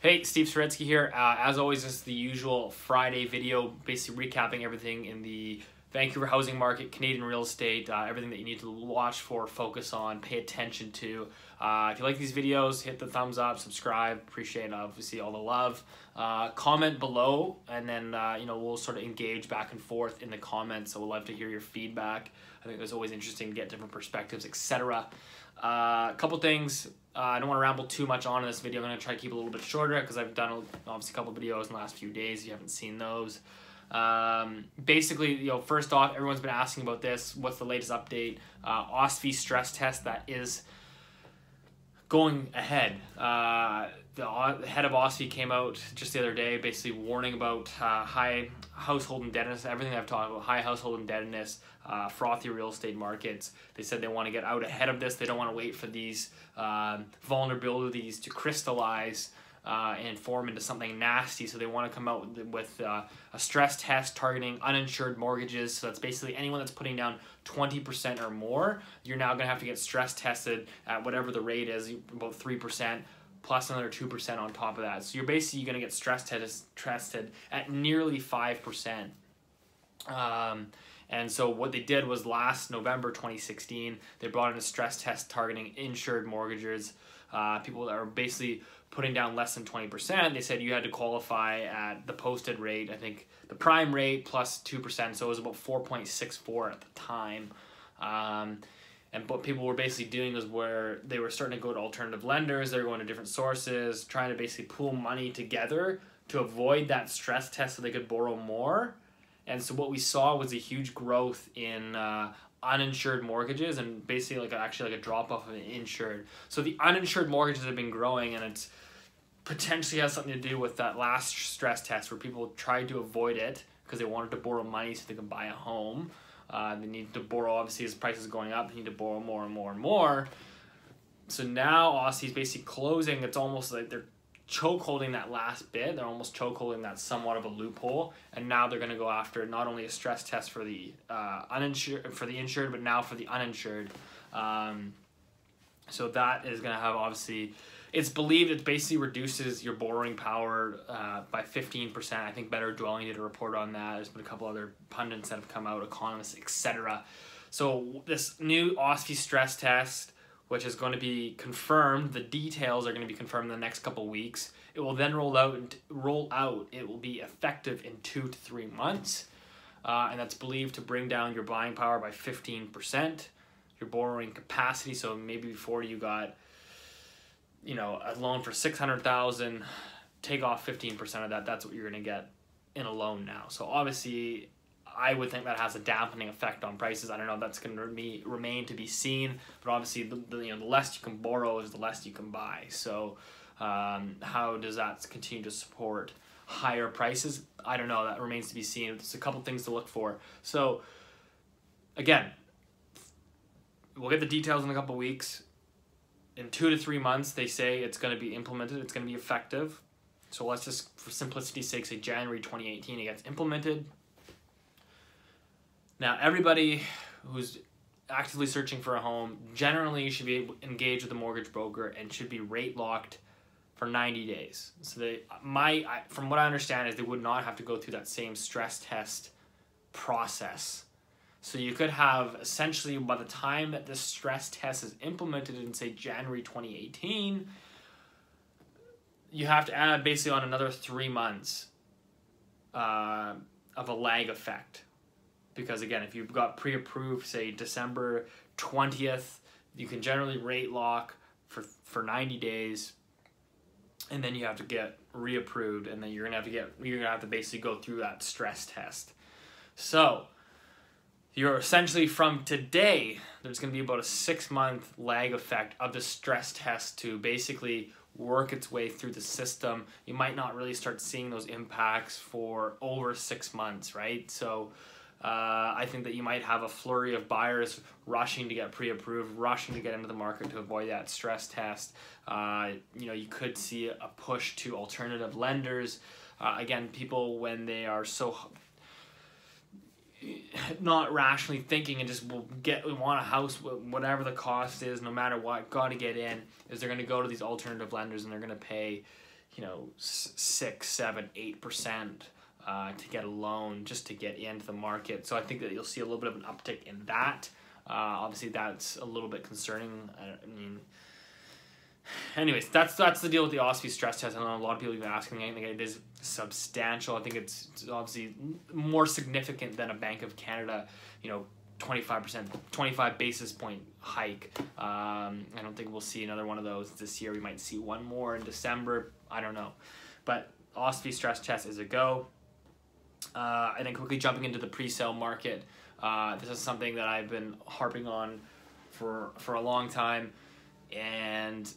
Hey, Steve Saretsky here. As always, this is the usual Friday video, basically recapping everything in the Vancouver housing market, Canadian real estate, everything that you need to watch for, focus on, pay attention to. If you like these videos, hit the thumbs up, subscribe. Appreciate obviously all the love. Comment below, and then we'll sort of engage back and forth in the comments. So we'll love to hear your feedback. I think it's always interesting to get different perspectives, etc. A couple things. I don't want to ramble too much on in this video. I'm going to try to keep it a little bit shorter because I've done obviously a couple videos in the last few days. If you haven't seen those. Basically, first off, everyone's been asking about this. What's the latest update? OSFI stress test that is going ahead. The head of OSFI came out just the other day basically warning about high household indebtedness, everything I've talked about, high household indebtedness, frothy real estate markets. They said they want to get out ahead of this. They don't want to wait for these vulnerabilities to crystallize and form into something nasty. So they want to come out with a stress test targeting uninsured mortgages. So that's basically anyone that's putting down 20% or more. You're now going to have to get stress tested at whatever the rate is, about 3%. Plus another 2% on top of that. So you're basically going to get stress tested at nearly 5%. And so what they did was last November 2016, they brought in a stress test targeting insured mortgages. People that are basically putting down less than 20%. They said you had to qualify at the posted rate, I think the prime rate plus 2%. So it was about 4.64 at the time. And what people were basically doing was where they were starting to go to alternative lenders, they were going to different sources, trying to basically pool money together to avoid that stress test so they could borrow more. And so what we saw was a huge growth in uninsured mortgages and basically like a drop off of an insured. So the uninsured mortgages have been growing, and it's potentially has something to do with that last stress test where people tried to avoid it because they wanted to borrow money so they could buy a home. They need to borrow, obviously, as prices are going up, they need to borrow more and more and more. So now OSFI is basically closing. It's almost like they're chokeholding that last bit. They're almost chokeholding that somewhat of a loophole. And now they're going to go after not only a stress test for the insured, but now for the uninsured. So that is going to have, obviously, it's believed it basically reduces your borrowing power by 15%. I think Better Dwelling did a report on that. There's been a couple other pundits that have come out, economists, etc. So this new OSFI stress test, which is going to be confirmed, the details are going to be confirmed in the next couple weeks. It will then roll out. It will be effective in 2 to 3 months. And that's believed to bring down your buying power by 15%. Your borrowing capacity, so maybe before you got a loan for $600,000, take off 15% of that. That's what you're going to get in a loan now. So obviously, I would think that has a dampening effect on prices. I don't know. That's going to remain to be seen. But obviously, the less you can borrow is the less you can buy. So how does that continue to support higher prices? I don't know. That remains to be seen. There's a couple things to look for. So again, we'll get the details in a couple weeks. In 2 to 3 months, they say it's going to be implemented. It's going to be effective. So let's just, for simplicity's sake, say January 2018, it gets implemented. Now, everybody who's actively searching for a home generally should be engaged with a mortgage broker and should be rate locked for 90 days. So from what I understand is they would not have to go through that same stress test process. So you could have essentially, by the time that this stress test is implemented in, say, January 2018, you have to add basically on another 3 months of a lag effect. Because again, if you've got pre-approved, say, December 20th, you can generally rate lock for 90 days, and then you have to get reapproved, and then you're gonna have to basically go through that stress test. So you're essentially, from today, there's going to be about a 6-month lag effect of the stress test to basically work its way through the system. You might not really start seeing those impacts for over 6 months, right? So I think that you might have a flurry of buyers rushing to get pre-approved, rushing to get into the market to avoid that stress test. You could see a push to alternative lenders. Again, people, when they are so not rationally thinking and just we want a house, whatever the cost is, no matter what, got to get in, is they're going to go to these alternative lenders and they're going to pay, you know, 6, 7, 8% to get a loan just to get into the market. So I think that you'll see a little bit of an uptick in that. Obviously, that's a little bit concerning. I mean, anyways, that's the deal with the OSFI stress test. I know a lot of people have been asking. I think it is substantial. I think it's obviously more significant than a Bank of Canada, you know, 25%, 25 basis point hike. I don't think we'll see another one of those this year. We might see one more in December. I don't know. But OSFI stress test is a go. And then quickly jumping into the pre-sale market. This is something that I've been harping on for a long time. And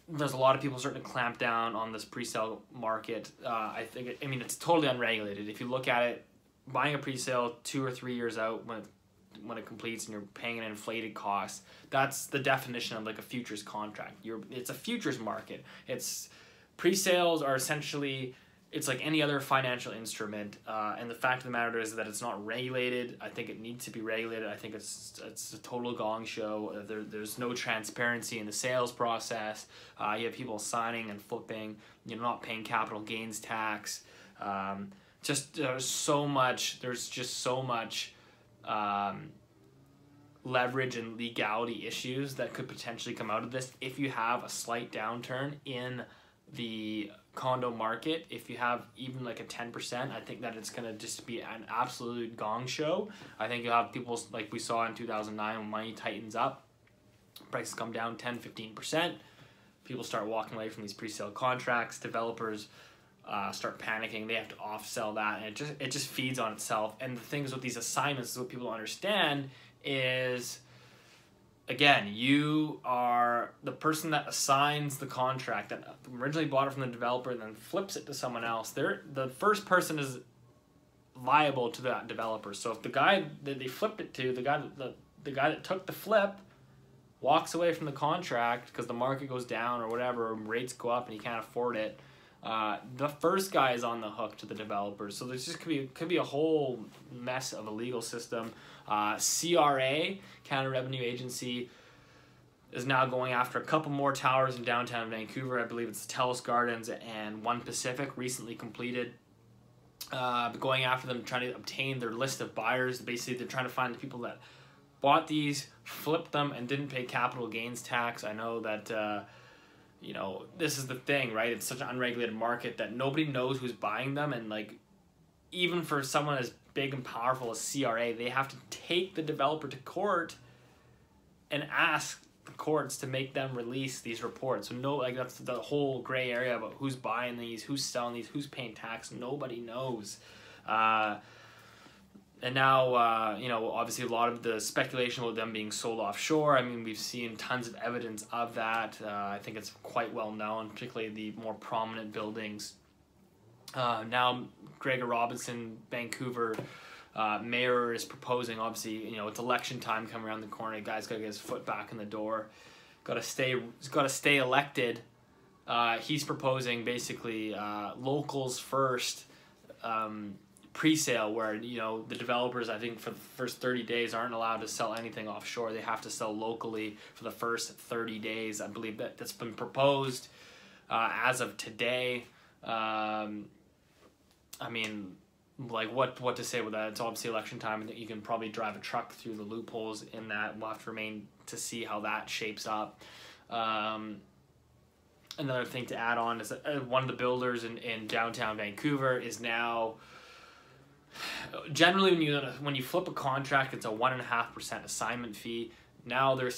there's a lot of people starting to clamp down on this pre-sale market. I mean, it's totally unregulated. If you look at it, buying a pre-sale 2 or 3 years out when it completes and you're paying an inflated cost, that's the definition of like a futures contract. It's a futures market. Pre-sales are essentially, it's like any other financial instrument, and the fact of the matter is that it's not regulated. I think it needs to be regulated. I think it's a total gong show. There's no transparency in the sales process. You have people signing and flipping. You're not paying capital gains tax. There's just so much leverage and legality issues that could potentially come out of this if you have a slight downturn in the condo market. If you have even like a 10%, I think that it's going to just be an absolute gong show. I think you'll have people like we saw in 2009 when money tightens up, prices come down 10-15%, people start walking away from these pre-sale contracts, developers start panicking, they have to off-sell that, and it just feeds on itself. And the things with these assignments is what people don't understand is, again, you are the person that assigns the contract, that originally bought it from the developer and then flips it to someone else. The first person is liable to that developer. So if the guy that they flipped it to, the guy that took the flip, walks away from the contract because the market goes down or whatever, or rates go up and he can't afford it, the first guy is on the hook to the developer. So there's just could be a whole mess of a legal system. CRA, Canada Revenue Agency, is now going after a couple more towers in downtown Vancouver. I believe it's Telus Gardens and One Pacific, recently completed. Going after them, trying to obtain their list of buyers. Basically, they're trying to find the people that bought these, flipped them, and didn't pay capital gains tax. I know that you know, this is the thing, right? It's such an unregulated market that nobody knows who's buying them, and like, even for someone as big and powerful as CRA, they have to take the developer to court and ask the courts to make them release these reports. So that's the whole gray area about who's buying these, who's selling these, who's paying tax. Nobody knows. And now, you know, obviously a lot of the speculation about them being sold offshore. I mean, we've seen tons of evidence of that. I think it's quite well known, particularly the more prominent buildings. Now, Gregor Robertson, Vancouver mayor, is proposing, obviously, you know, it's election time coming around the corner. The guy's got to get his foot back in the door. He's got to stay elected. He's proposing basically locals first pre-sale, where, you know, the developers, I think for the first 30 days aren't allowed to sell anything offshore. They have to sell locally for the first 30 days. I believe that's been proposed as of today. I mean, like, what to say with that? It's obviously election time, and you can probably drive a truck through the loopholes in that. We'll have to remain to see how that shapes up. Another thing to add on is that one of the builders in downtown Vancouver is now, generally when you flip a contract, it's a 1.5% assignment fee. Now they're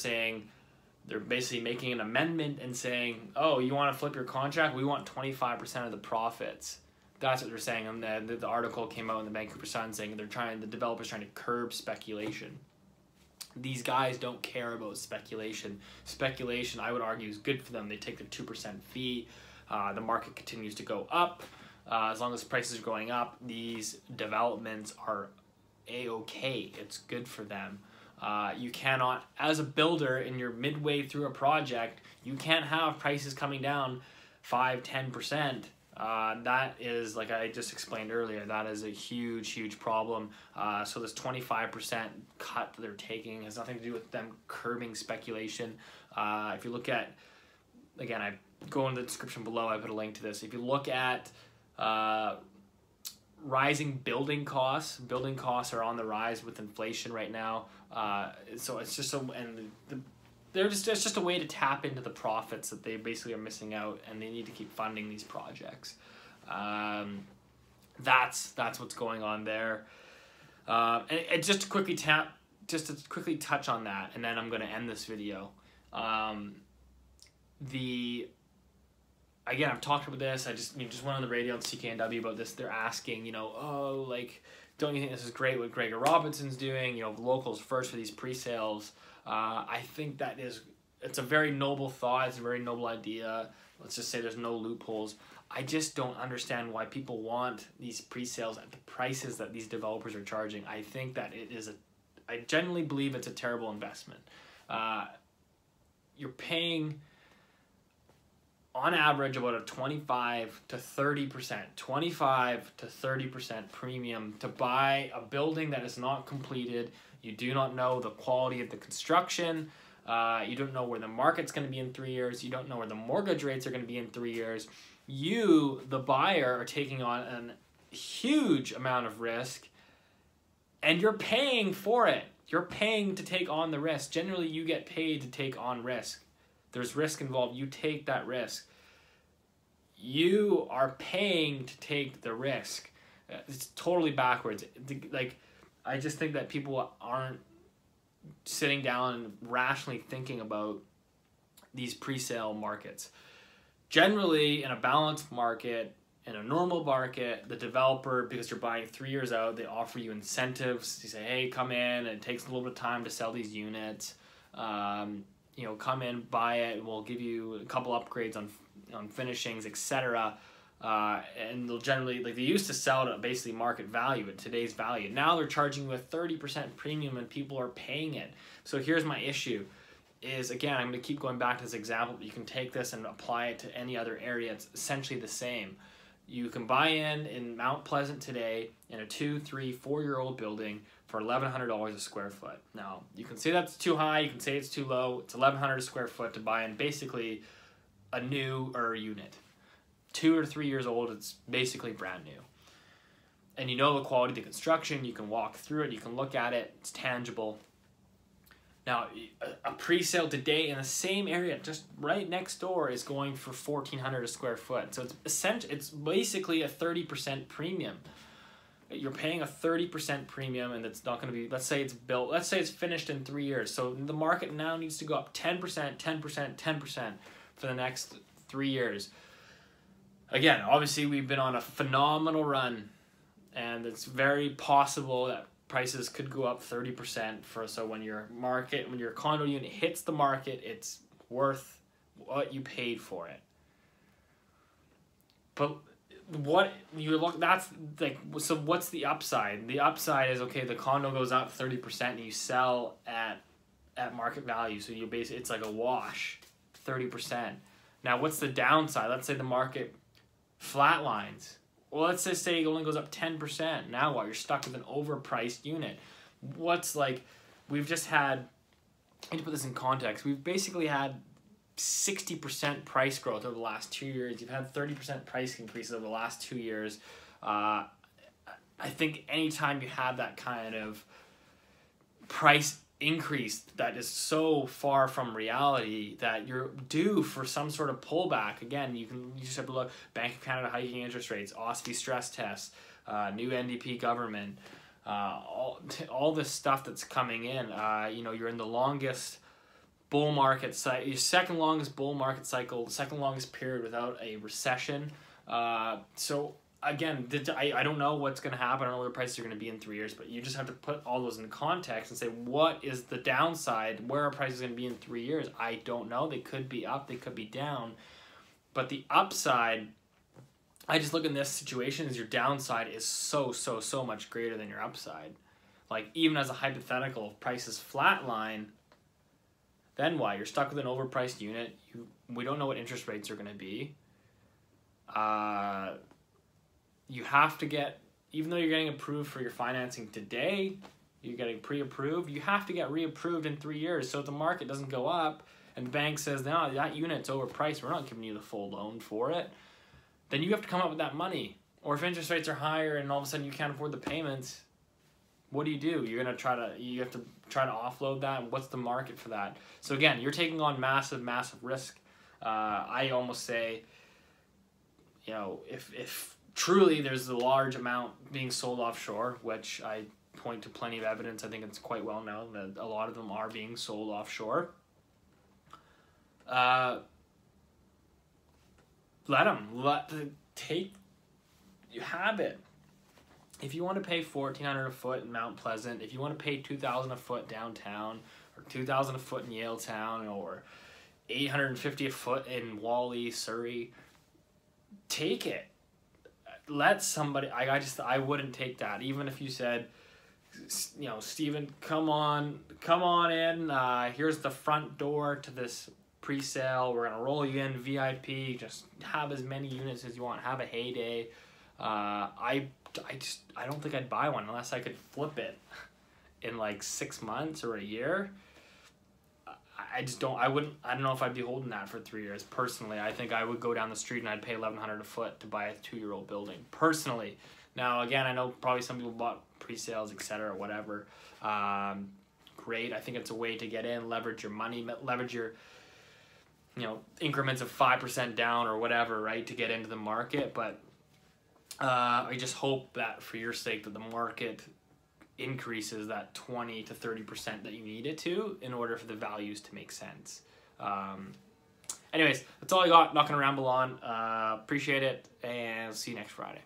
basically making an amendment and saying, oh, you want to flip your contract? We want 25% of the profits. That's what they're saying. And the article came out in the Vancouver Sun saying the developers trying to curb speculation. These guys don't care about speculation. Speculation, I would argue, is good for them. They take their 2% fee. The market continues to go up. As long as prices are going up, these developments are A-okay. It's good for them. You cannot, as a builder, and you're midway through a project, you can't have prices coming down 5-10%. That is, like I just explained earlier, that is a huge problem. So this 25% cut that they're taking has nothing to do with them curbing speculation. If you look at, again, I go in the description below. I put a link to this. If you look at rising building costs are on the rise with inflation right now. So it's just it's just a way to tap into the profits that they basically are missing out, and they need to keep funding these projects. That's what's going on there. And just to quickly touch on that, and then I'm going to end this video. Again, I've talked about this. I just went on the radio on CKNW about this. They're asking, oh, like, don't you think this is great what Gregor Robertson's doing? Locals first for these pre-sales. I think it's a very noble thought. It's a very noble idea. Let's just say there's no loopholes. I just don't understand why people want these pre-sales at the prices that these developers are charging. I think that I genuinely believe it's a terrible investment. You're paying, on average, about a 25 to 30% premium to buy a building that is not completed. You do not know the quality of the construction. You don't know where the market's going to be in 3 years. You don't know where the mortgage rates are going to be in 3 years. You, the buyer, are taking on a huge amount of risk, and you're paying for it. You're paying to take on the risk. Generally, you get paid to take on risk. There's risk involved. You take that risk. You are paying to take the risk. It's totally backwards. Like, I just think that people aren't sitting down and rationally thinking about these pre-sale markets. Generally, in a balanced market, in a normal market, the developer, because you're buying 3 years out, they offer you incentives. You say, hey, come in, and it takes a little bit of time to sell these units. Come in, buy it, we'll give you a couple upgrades on finishings, etc. And they'll generally, like, they used to sell at basically market value, at today's value. Now they're charging you a 30% premium, and people are paying it. So here's my issue. Is, again, I'm going to keep going back to this example, but you can take this and apply it to any other area. It's essentially the same. You can buy in Mount Pleasant today in a 2, 3, 4-year-old building for $1,100 a square foot. Now, you can say that's too high, you can say it's too low. It's $1,100 a square foot to buy in basically a new unit. 2 or 3 years old, it's basically brand new. And you know the quality of the construction, you can walk through it, you can look at it, it's tangible. Now, a pre-sale today in the same area, just right next door, is going for $1,400 a square foot. So it's basically a 30% premium. You're paying a 30% premium, and it's not going to be, let's say it's finished in 3 years. So the market now needs to go up 10%, 10%, 10% for the next 3 years. Again, obviously we've been on a phenomenal run, and it's very possible that prices could go up 30% so when your condo unit hits the market, it's worth what you paid for it. But so what's the upside? The upside is, okay, the condo goes up 30% and you sell at market value. So you basically, it's like a wash, 30%. Now what's the downside? Let's say the market flatlines. Well, let's just say it only goes up 10%. Now what? You're stuck with an overpriced unit. We've just had, I need to put this in context, we've basically had 60% price growth over the last 2 years. You've had 30% price increases over the last 2 years. I think anytime you have that kind of price increase that is so far from reality that you're due for some sort of pullback. Again, you just have to look, Bank of Canada hiking interest rates, OSFI stress tests, new NDP government, all this stuff that's coming in. You're in the longest bull market cycle, your second longest bull market cycle, second longest period without a recession. So again, I don't know what's going to happen. I don't know where the prices are going to be in 3 years, but you just have to put all those in context and say, what is the downside? Where are prices going to be in 3 years? I don't know. They could be up. They could be down. But the upside, I just look in this situation as your downside is so much greater than your upside. Like, even as a hypothetical, if prices flatline, then what? You're stuck with an overpriced unit. We don't know what interest rates are going to be. You have to get, even though you're getting approved for your financing today, you're getting pre-approved, you have to get reapproved in 3 years. So if the market doesn't go up and the bank says, no, that unit's overpriced, we're not giving you the full loan for it, then you have to come up with that money. Or if interest rates are higher and all of a sudden you can't afford the payments, what do? You have to try to offload that. What's the market for that? So again, you're taking on massive risk. I almost say, if truly there's a large amount being sold offshore, which I point to plenty of evidence, I think it's quite well known that a lot of them are being sold offshore. You have it. If you want to pay $1,400 a foot in Mount Pleasant, if you want to pay $2,000 a foot downtown, or $2,000 a foot in Yaletown, or $850 a foot in Whalley, Surrey, take it. Let somebody. I wouldn't take that. Even if you said, Steven, come on in. Here's the front door to this pre-sale. We're gonna roll you in VIP. Just have as many units as you want. Have a heyday. I don't think I'd buy one unless I could flip it in like 6 months or a year. I don't know if I'd be holding that for 3 years. Personally, I think I would go down the street and I'd pay $1,100 a foot to buy a 2-year-old building. Personally. Now, again, I know probably some people bought pre-sales, etc., whatever. Great. I think it's a way to get in, leverage your money, leverage your, increments of 5% down or whatever, right, to get into the market. But I just hope that for your sake that the market increases that 20 to 30% that you need it to in order for the values to make sense. Anyways, that's all I got. Not going to ramble on. Appreciate it, and see you next Friday.